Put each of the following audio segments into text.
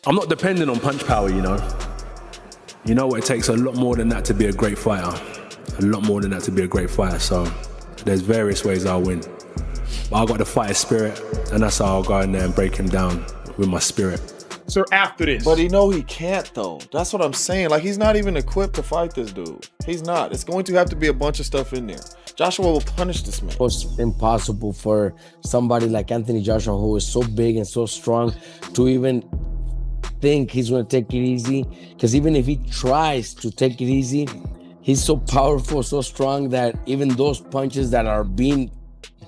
I'm not dependent on punch power, you know. You know what, it takes a lot more than that to be a great fighter. A lot more than that to be a great fighter, so there's various ways I'll win. But I've got the fighter spirit, and that's how I'll go in there and break him down with my spirit. So after this. But he can't, though. That's what I'm saying. Like, he's not even equipped to fight this dude. He's not. It's going to have to be a bunch of stuff in there. Joshua will punish this man. It's impossible for somebody like Anthony Joshua, who is so big and so strong, to even think he's going to take it easy. Because even if he tries to take it easy, he's so powerful, so strong that even those punches that are being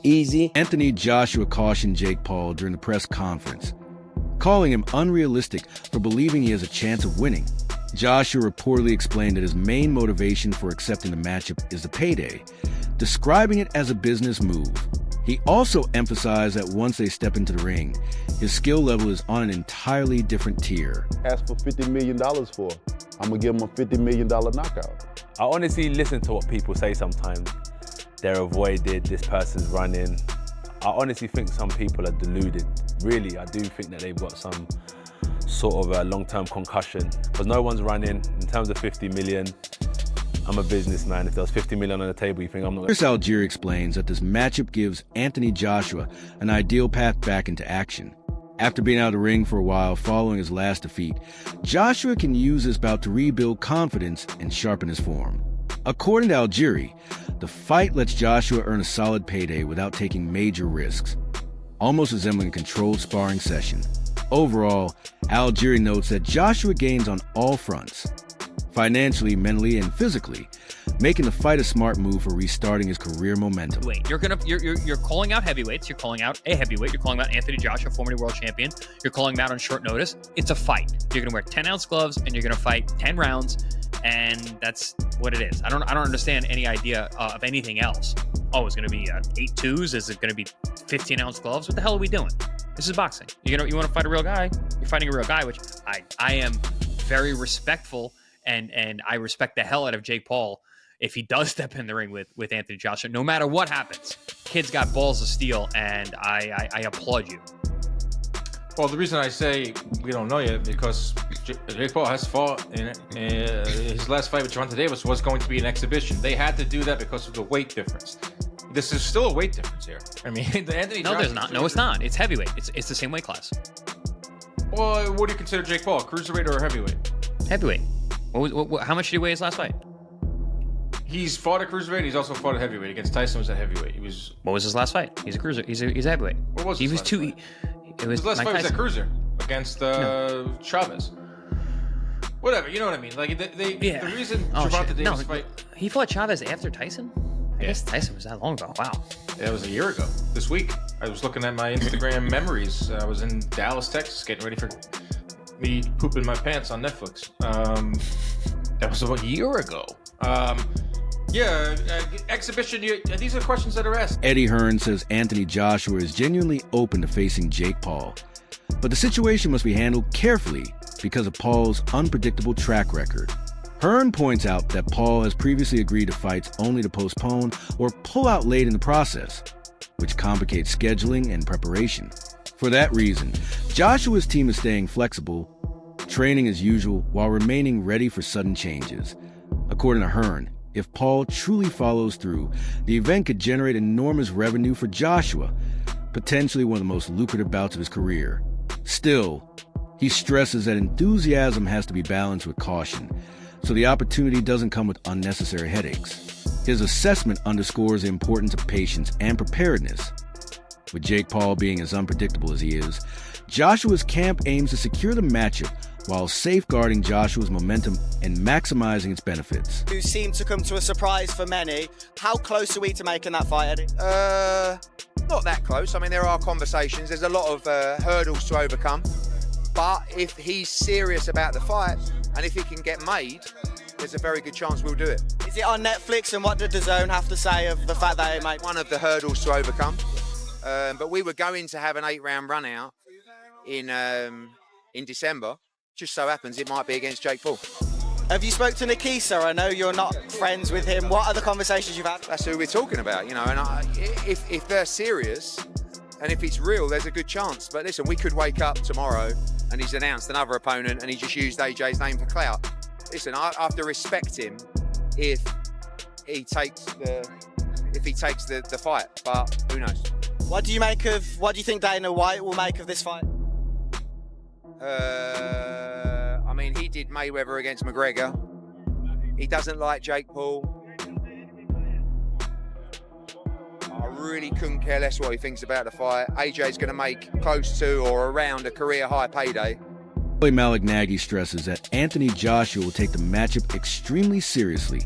easy. Anthony Joshua cautioned Jake Paul during the press conference, calling him unrealistic for believing he has a chance of winning. Joshua reportedly explained that his main motivation for accepting the matchup is the payday, describing it as a business move. He also emphasized that once they step into the ring, his skill level is on an entirely different tier. Ask for $50 million for, I'm gonna give him a $50 million knockout. I honestly listen to what people say sometimes. They're avoided, this person's running. I honestly think some people are deluded. Really, I do think that they've got some sort of a long-term concussion, because no one's running. In terms of 50 million, I'm a businessman. If there was 50 million on the table, you think I'm not... Chris Algieri explains that this matchup gives Anthony Joshua an ideal path back into action. After being out of the ring for a while following his last defeat, Joshua can use this bout to rebuild confidence and sharpen his form. According to Algieri, the fight lets Joshua earn a solid payday without taking major risks, almost resembling a controlled sparring session. Overall, Algieri notes that Joshua gains on all fronts, financially, mentally, and physically, making the fight a smart move for restarting his career momentum. Wait, you're calling out heavyweights. You're calling out a heavyweight. You're calling out Anthony Joshua, former world champion. You're calling him out on short notice. It's a fight. You're gonna wear 10-ounce gloves and you're gonna fight 10 rounds, and that's what it is. I don't understand any idea of anything else. Oh, it's gonna be 8-2s. Is it gonna be 15-ounce gloves? What the hell are we doing? This is boxing. You want to fight a real guy? You're fighting a real guy, which I am very respectful. And I respect the hell out of Jake Paul if he does step in the ring with Anthony Joshua. No matter what happens, kid's got balls of steel, and I applaud you. Well, the reason I say we don't know yet, because Jake Paul has fought in his last fight with Gervonta Davis was going to be an exhibition. They had to do that because of the weight difference. This is still a weight difference here. I mean, the Anthony Joshua... No, there's not. No, it's not. It's heavyweight. It's the same weight class. Well, what do you consider Jake Paul, cruiserweight or a heavyweight? Heavyweight. How much did he weigh his last fight? He's fought at cruiserweight. He's also fought at heavyweight. Against Tyson was at heavyweight. What was his last fight? He's a cruiser. He's a heavyweight. What was his last fight? His last fight was at cruiser against Chavez. Whatever, you know what I mean. Like the reason Gervonta Davis fight. He fought Chavez after Tyson. I guess Tyson was that long ago. Wow. Yeah, it was a year ago. This week, I was looking at my Instagram memories. I was in Dallas, Texas, getting ready for me pooping my pants on Netflix. That was about a year ago. Exhibition. These are questions that are asked. Eddie Hearn says Anthony Joshua is genuinely open to facing Jake Paul, but the situation must be handled carefully because of Paul's unpredictable track record. Hearn points out that Paul has previously agreed to fights only to postpone or pull out late in the process, which complicates scheduling and preparation. For that reason, Joshua's team is staying flexible, training as usual while remaining ready for sudden changes. According to Hearn, if Paul truly follows through, the event could generate enormous revenue for Joshua, potentially one of the most lucrative bouts of his career. Still, he stresses that enthusiasm has to be balanced with caution, so the opportunity doesn't come with unnecessary headaches. His assessment underscores the importance of patience and preparedness. With Jake Paul being as unpredictable as he is, Joshua's camp aims to secure the matchup while safeguarding Joshua's momentum and maximizing its benefits. Who seemed to come to a surprise for many. How close are we to making that fight, Eddie? Not that close. I mean, there are conversations. There's a lot of hurdles to overcome. But if he's serious about the fight, and if it can get made, there's a very good chance we'll do it. Is it on Netflix, and what did DAZN have to say of the fact that it made one of the hurdles to overcome? But we were going to have an 8-round run out in December. Just so happens it might be against Jake Paul. Have you spoke to Nikisa? I know you're not friends with him. What are the conversations you've had? That's who we're talking about, you know. And if they're serious and if it's real, there's a good chance. But listen, we could wake up tomorrow and he's announced another opponent and he just used AJ's name for clout. Listen, I have to respect him if he takes the fight, but who knows? What do you think Dana White will make of this fight? I mean, he did Mayweather against McGregor. He doesn't like Jake Paul. I really couldn't care less what he thinks about the fight. AJ's going to make close to or around a career high payday. Malik Nagy stresses that Anthony Joshua will take the matchup extremely seriously,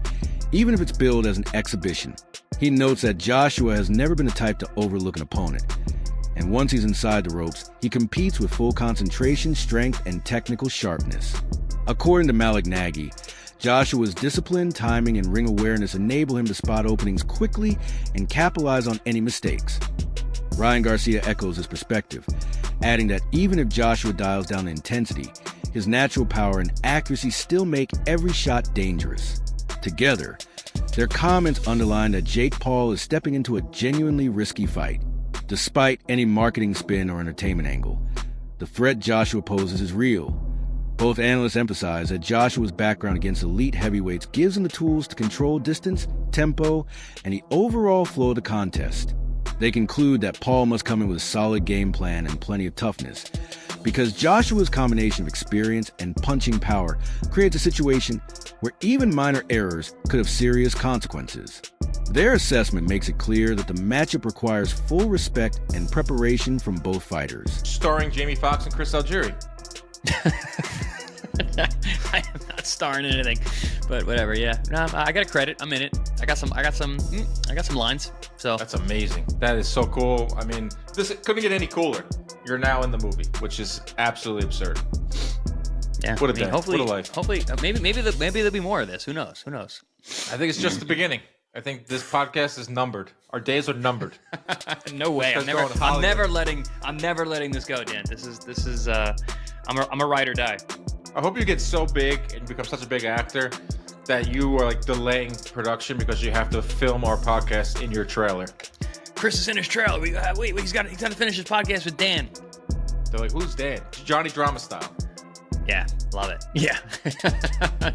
even if it's billed as an exhibition. He notes that Joshua has never been the type to overlook an opponent, and once he's inside the ropes, he competes with full concentration, strength, and technical sharpness. According to Malik Nagy, Joshua's discipline, timing, and ring awareness enable him to spot openings quickly and capitalize on any mistakes. Ryan Garcia echoes his perspective, adding that even if Joshua dials down the intensity, his natural power and accuracy still make every shot dangerous. Together, their comments underline that Jake Paul is stepping into a genuinely risky fight. Despite any marketing spin or entertainment angle, the threat Joshua poses is real. Both analysts emphasize that Joshua's background against elite heavyweights gives him the tools to control distance, tempo, and the overall flow of the contest. They conclude that Paul must come in with a solid game plan and plenty of toughness, because Joshua's combination of experience and punching power creates a situation where even minor errors could have serious consequences. Their assessment makes it clear that the matchup requires full respect and preparation from both fighters. Starring Jamie Foxx and Chris Algieri. I am not starring in anything, but whatever. Yeah, no, I got a credit. I'm in it. I got some lines. So That's amazing. That is so cool. I mean, this couldn't get any cooler. You're now in the movie, which is absolutely absurd. Yeah, What a day. Hopefully, What a life. Hopefully, maybe there'll be more of this. Who knows? I think it's just the beginning. I think this podcast is numbered. Our days are numbered. No way. Let's I'm go to never Hollywood. letting this go, Dan. This is. I'm a ride or die. I hope you get so big and become such a big actor that you are like delaying production because you have to film our podcast in your trailer. Chris is in his trailer. He's got to finish his podcast with Dan. They're like, who's Dan? Johnny Drama style. Yeah, love it. Yeah,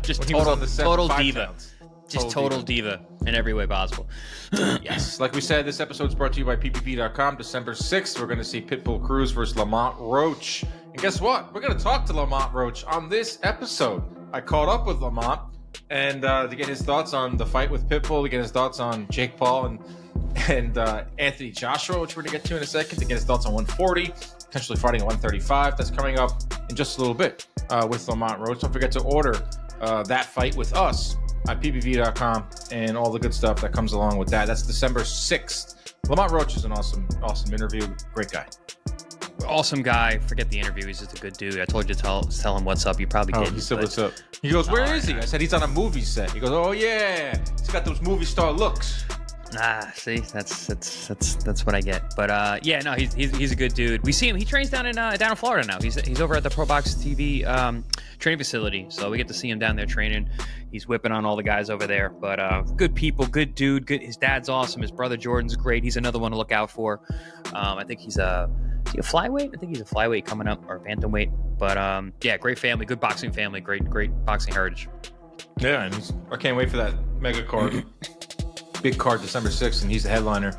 just When he was on the set for total 5 diva. pounds. Just total diva in every way possible. Yes. Like we said, this episode is brought to you by PPV.com. December 6th, we're going to see Pitbull Cruz versus Lamont Roach. And guess what? We're going to talk to Lamont Roach on this episode. I caught up with Lamont and to get his thoughts on the fight with Pitbull, to get his thoughts on Jake Paul and Anthony Joshua, which we're going to get to in a second, to get his thoughts on 140, potentially fighting at 135. That's coming up in just a little bit with Lamont Roach. Don't forget to order that fight with us at ppv.com and all the good stuff that comes along with that. That's December 6th. Lamont Roach is an awesome interview. Great guy. Awesome guy. Forget the interview. He's just a good dude. I told you to tell him what's up. You probably didn't. He said, but- what's up? He goes, where is he? I said, he's on a movie set. He goes, oh yeah, he's got those movie star looks. See, that's what I get. But yeah, no, he's a good dude. We see him. He trains down in Florida now. He's over at the Pro Box TV training facility, so we get to see him down there training. He's whipping on all the guys over there. But good people, good dude. Good. His dad's awesome. His brother Jordan's great. He's another one to look out for. I think he's a flyweight. I think he's a flyweight coming up, or a bantamweight. But yeah, great family, good boxing family, great boxing heritage. Yeah, and I can't wait for that mega card. Big card December 6th, and he's the headliner.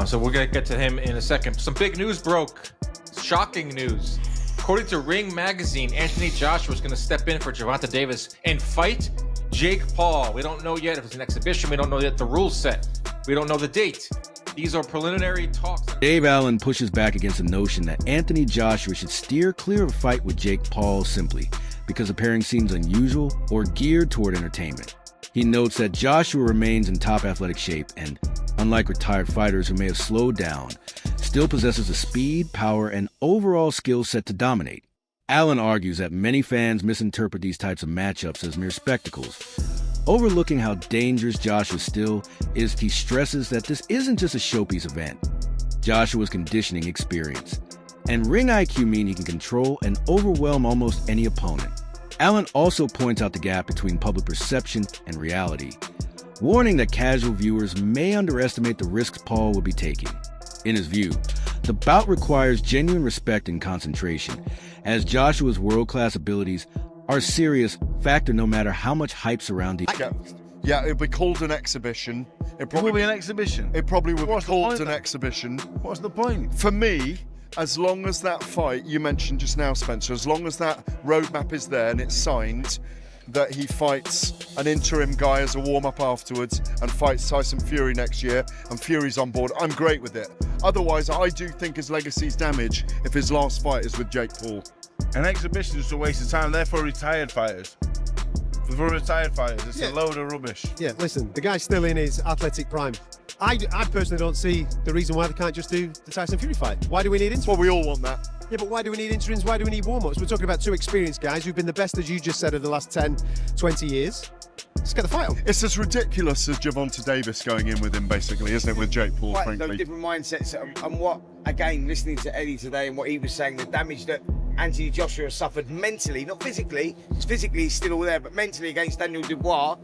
So we're going to get to him in a second. Some big news broke. Shocking news. According to Ring Magazine, Anthony Joshua is going to step in for Gervonta Davis and fight Jake Paul. We don't know yet if it's an exhibition. We don't know yet the rules set. We don't know the date. These are preliminary talks. Dave Allen pushes back against the notion that Anthony Joshua should steer clear of a fight with Jake Paul simply because the pairing seems unusual or geared toward entertainment. He notes that Joshua remains in top athletic shape and, unlike retired fighters who may have slowed down, still possesses the speed, power, and overall skill set to dominate. Allen argues that many fans misinterpret these types of matchups as mere spectacles. Overlooking how dangerous Joshua still is, he stresses that this isn't just a showpiece event. Joshua's conditioning experience and ring IQ mean he can control and overwhelm almost any opponent. Allen also points out the gap between public perception and reality, warning that casual viewers may underestimate the risks Paul will be taking. In his view, The bout requires genuine respect and concentration, as Joshua's world-class abilities are a serious factor no matter how much hype surrounding it. Yeah, it'll be called an exhibition. It will be an exhibition. It probably will be called an exhibition. What's the point? For me, as long as that fight you mentioned just now, Spencer, as long as that roadmap is there and it's signed, that he fights an interim guy as a warm-up afterwards and fights Tyson Fury next year and Fury's on board, I'm great with it. Otherwise, I do think his legacy's damaged if his last fight is with Jake Paul. An exhibition is a waste of time. They're for retired fighters. For retired fighters, it's a load of rubbish. Yeah, listen, the guy's still in his athletic prime. I personally don't see the reason why they can't just do the Tyson Fury fight. Why do we need interims? Well, we all want that. Yeah, but why do we need interims? Why do we need warm-ups? We're talking about two experienced guys who've been the best, as you just said, of the last 10, 20 years. Let's get the fight on. It's as ridiculous as Gervonta Davis going in with him, basically, isn't it, with Jake Paul, Quite frankly? different mindsets. And what, again, listening to Eddie today and what he was saying, the damage that Anthony Joshua suffered mentally, not physically, because physically he's still all there, but mentally against Daniel Dubois,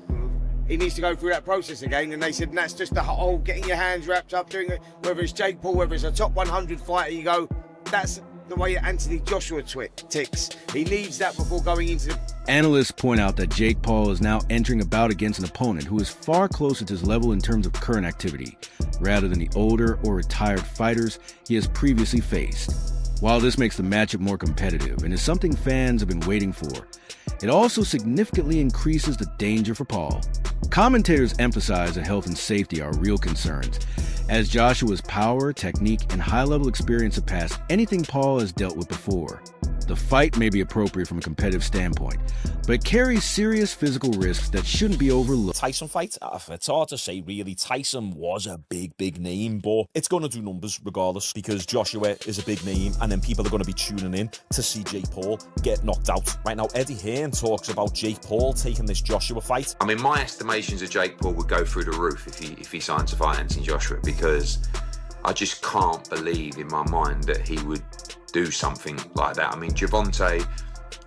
he needs to go through that process again. And they said, and that's just the whole getting your hands wrapped up, doing it, whether it's Jake Paul, whether it's a top 100 fighter, you go, that's the way that Anthony Joshua ticks. He needs that before going into the... Analysts point out that Jake Paul is now entering a bout against an opponent who is far closer to his level in terms of current activity, rather than the older or retired fighters he has previously faced. While this makes the matchup more competitive and is something fans have been waiting for, it also significantly increases the danger for Paul. Commentators emphasize that health and safety are real concerns, as Joshua's power, technique, and high-level experience surpass anything Paul has dealt with before. The fight may be appropriate from a competitive standpoint, but it carries serious physical risks that shouldn't be overlooked. Tyson fight, it's hard to say really. Tyson was a big name, but it's going to do numbers regardless, because Joshua is a big name, and then people are going to be tuning in to see Jake Paul get knocked out. Right now, Eddie Hearn talks about Jake Paul taking this Joshua fight. I mean, my estimations of Jake Paul would go through the roof if he signs to fight Anthony Joshua, because I just can't believe in my mind that he would do something like that. I mean, Gervonta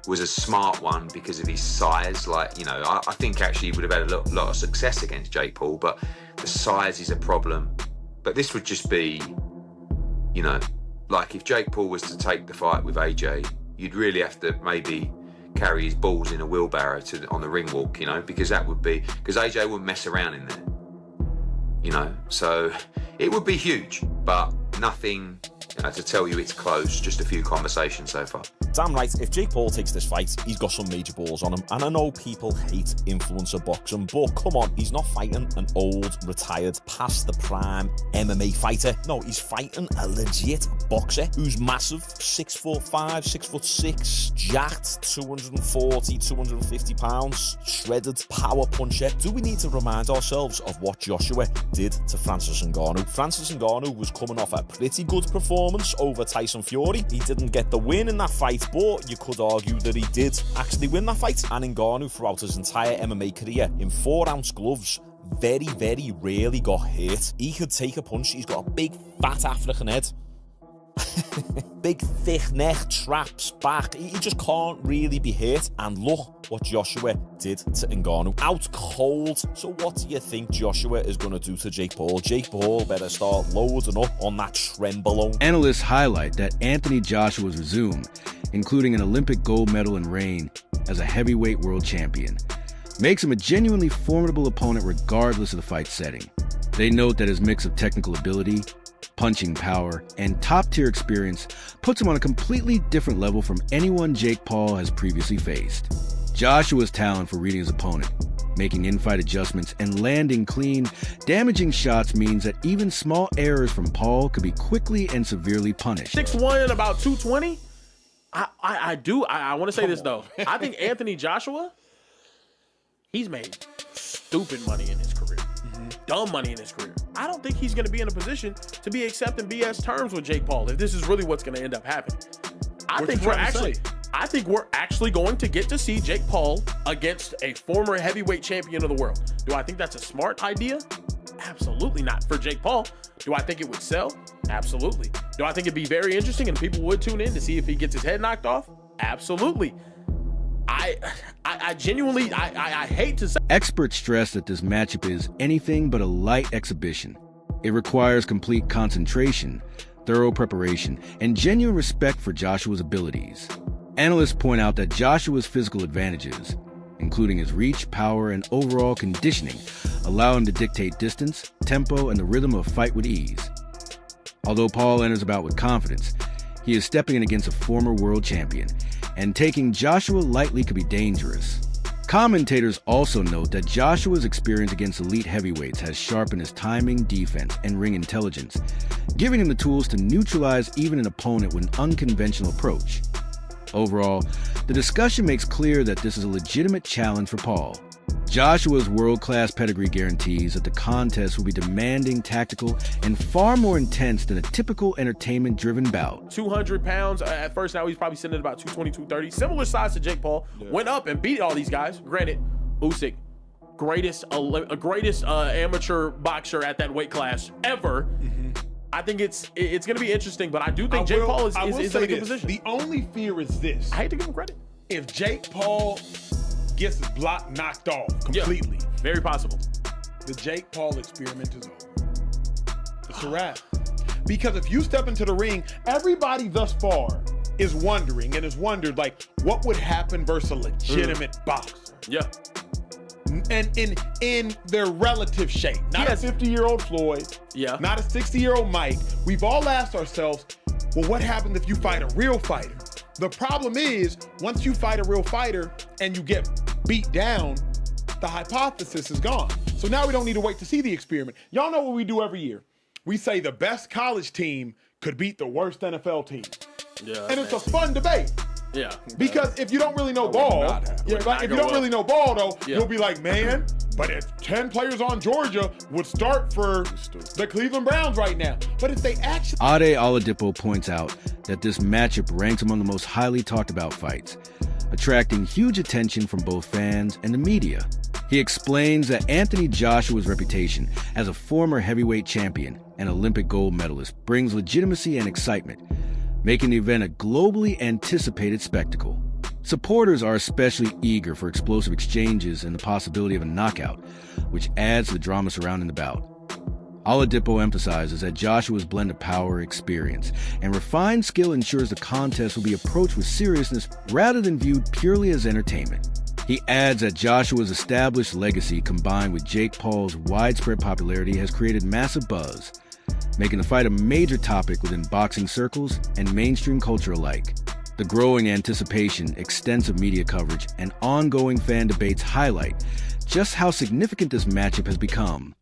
was a smart one because of his size. Like, you know, I think actually he would have had a lot of success against Jake Paul, but the size is a problem. But this would just be, you know, like if Jake Paul was to take the fight with AJ, you'd really have to maybe carry his balls in a wheelbarrow on the ring walk, you know, because AJ wouldn't mess around in there, you know. So it would be huge, but nothing, you know, to tell you it's close. Just a few conversations so far. Damn right, if Jake Paul takes this fight, he's got some major balls on him. And I know people hate influencer boxing, but come on, he's not fighting an old, retired, past the prime MMA fighter. No, he's fighting a legit boxer who's massive, 6'5", 6'6", jacked, 240, 250 pounds, shredded, power puncher. Do we need to remind ourselves of what Joshua did to Francis Ngannou? Francis Ngannou was coming off a pretty good performance over Tyson Fury. He didn't get the win in that fight, but you could argue that he did actually win that fight. And Ngannou, throughout his entire MMA career, in 4-ounce gloves, very rarely got hit. He could take a punch. He's got a big, fat African head. Big, thick neck, traps, back. He just can't really be hit. And look what Joshua did to Ngannou. Out cold. So what do you think Joshua is going to do to Jake Paul? Jake Paul better start loading up on that trembolone. Analysts highlight that Anthony Joshua's resume, including an Olympic gold medal and reign as a heavyweight world champion, makes him a genuinely formidable opponent regardless of the fight setting. They note that his mix of technical ability, punching power, and top-tier experience puts him on a completely different level from anyone Jake Paul has previously faced. Joshua's talent for reading his opponent, making in-fight adjustments, and landing clean, damaging shots means that even small errors from Paul could be quickly and severely punished. 6'1", and about 220. I want to say this, though. I think Anthony Joshua, he's made stupid money in his career. Dumb money in his career. I don't think he's going to be in a position to be accepting BS terms with Jake Paul if this is really what's going to end up happening. I think we're actually going to get to see Jake Paul against a former heavyweight champion of the world. Do I think that's a smart idea? Absolutely not. For Jake Paul, do I think it would sell? Absolutely. Do I think it'd be very interesting and people would tune in to see if he gets his head knocked off? Absolutely. I genuinely hate to say. Experts stress that this matchup is anything but a light exhibition. It requires complete concentration, thorough preparation and genuine respect for Joshua's abilities. Analysts point out that Joshua's physical advantages, including his reach, power, and overall conditioning, allow him to dictate distance, tempo, and the rhythm of a fight with ease. Although Paul enters about with confidence, he is stepping in against a former world champion, and taking Joshua lightly could be dangerous. Commentators also note that Joshua's experience against elite heavyweights has sharpened his timing, defense, and ring intelligence, giving him the tools to neutralize even an opponent with an unconventional approach. Overall, the discussion makes clear that this is a legitimate challenge for Paul. Joshua's world-class pedigree guarantees that the contest will be demanding, tactical, and far more intense than a typical entertainment-driven bout. 200 pounds at first. Now he's probably sitting at about 220, 230. Similar size to Jake Paul. Yeah. Went up and beat all these guys. Granted, Usyk, greatest amateur boxer at that weight class ever. Mm-hmm. I think it's going to be interesting, but I do think Jake Paul is in a good position. The only fear is this. I hate to give him credit. If Jake Paul gets his block knocked off completely. Yeah, very possible. The Jake Paul experiment is over. It's a wrap. Because if you step into the ring, everybody thus far is wondering and has wondered, like, what would happen versus a legitimate boxer? Yeah. And in their relative shape. Not a 50-year-old Floyd. Yeah. Not a 60-year-old Mike. We've all asked ourselves, well, what happens if you fight a real fighter? The problem is, once you fight a real fighter and you get beat down, the hypothesis is gone. So now we don't need to wait to see the experiment. Y'all know what we do every year. We say the best college team could beat the worst NFL team. Yeah, and it's a fun debate. Yeah. Because if you don't really know ball, you'll be like, man, but if 10 players on Georgia would start for the Cleveland Browns right now. But if they actually... Ade Oladipo points out that this matchup ranks among the most highly talked about fights, attracting huge attention from both fans and the media. He explains that Anthony Joshua's reputation as a former heavyweight champion and Olympic gold medalist brings legitimacy and excitement, making the event a globally anticipated spectacle. Supporters are especially eager for explosive exchanges and the possibility of a knockout, which adds to the drama surrounding the bout. Oladipo emphasizes that Joshua's blend of power, experience, and refined skill ensures the contest will be approached with seriousness rather than viewed purely as entertainment. He adds that Joshua's established legacy combined with Jake Paul's widespread popularity has created massive buzz, making the fight a major topic within boxing circles and mainstream culture alike. The growing anticipation, extensive media coverage, and ongoing fan debates highlight just how significant this matchup has become.